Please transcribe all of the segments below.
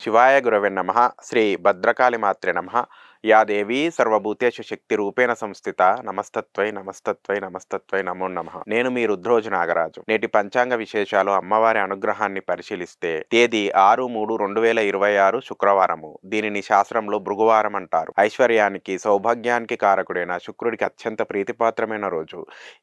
శివాయ గురవే నమః. శ్రీ భద్రకాళి మాత్రే నమః. యా దేవీ సర్వభూతేషు శక్తిరూపేణ సంస్థిత. నమస్తత్వై నమస్తత్వై నమస్తత్వై నమో నమః. నేను మీ రుద్రోజు నాగరాజు. నేటి పంచాంగ విశేషాలు అమ్మవారి అనుగ్రహాన్ని పరిశీలిస్తే తేదీ 6/3/2026 శుక్రవారము. దీనిని శాస్త్రంలో భృగువారం అంటారు. ఐశ్వర్యానికి, సౌభాగ్యానికి కారకుడైన శుక్రుడికి అత్యంత ప్రీతిపాత్రమైన రోజు.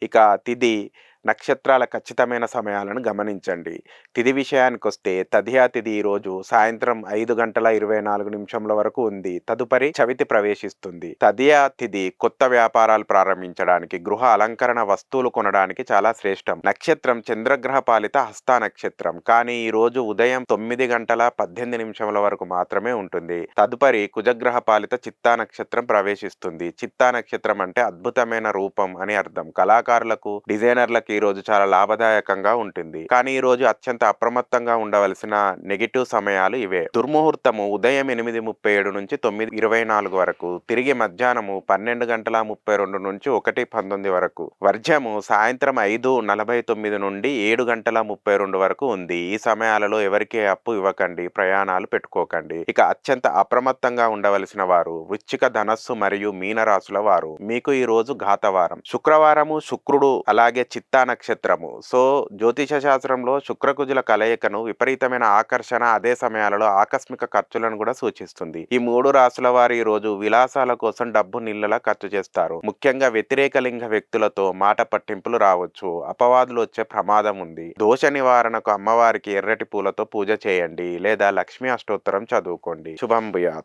ఇక తిథి, నక్షత్రాల ఖచ్చితమైన సమయాలను గమనించండి. తిథి విషయానికొస్తే తదియా తిథి ఈ రోజు సాయంత్రం 5:24 వరకు ఉంది. తదుపరి చవితి ప్రవేశిస్తుంది. తదియా తిథి కొత్త వ్యాపారాలు ప్రారంభించడానికి, గృహ అలంకరణ వస్తువులు కొనడానికి చాలా శ్రేష్టం. నక్షత్రం చంద్రగ్రహ పాలిత హస్త నక్షత్రం, కానీ ఈ రోజు ఉదయం 9:18 వరకు మాత్రమే ఉంటుంది. తదుపరి కుజగ్రహ పాలిత చిత్తా నక్షత్రం ప్రవేశిస్తుంది. చిత్తా నక్షత్రం అంటే అద్భుతమైన రూపం అని అర్థం. కళాకారులకు, డిజైనర్లకు ఈ రోజు చాలా లాభదాయకంగా ఉంటుంది. కానీ ఈ రోజు అత్యంత అప్రమత్తంగా ఉండవలసిన నెగిటివ్ సమయాలు ఇవే. దుర్ముహూర్తము ఉదయం 8:37 నుంచి 9:24 వరకు, తిరిగి మధ్యాహ్నము 12:32 నుంచి 1:19 వరకు, వర్జ్యము సాయంత్రం 5:49 నుండి 7:32 వరకు ఉంది. ఈ సమయాలలో ఎవరికీ అప్పు ఇవ్వకండి, ప్రయాణాలు పెట్టుకోకండి. ఇక అత్యంత అప్రమత్తంగా ఉండవలసిన వారు వృశ్చిక, ధనస్సు మరియు మీన రాశుల వారు. మీకు ఈ రోజు ఘాతవారం. శుక్రవారము శుక్రుడు అలాగే చిత్తా నక్షత్రము. సో జ్యోతిష శాస్త్రంలో శుక్రకుజుల కలయికను విపరీతమైన ఆకర్షణ, అదే సమయాలలో ఆకస్మిక ఖర్చులను కూడా సూచిస్తుంది. ఈ 3 రాశుల వారు ఈ రోజు విలాసాల కోసం డబ్బు నిల్లలా ఖర్చు చేస్తారు. ముఖ్యంగా వ్యతిరేక లింగ వ్యక్తులతో మాట పట్టింపులు రావచ్చు. అపవాదులు వచ్చే ప్రమాదం ఉంది. దోష నివారణకు అమ్మవారికి ఎర్రటి పూలతో పూజ చేయండి లేదా లక్ష్మీ అష్టోత్తరం చదువుకోండి. శుభం భూయాత్.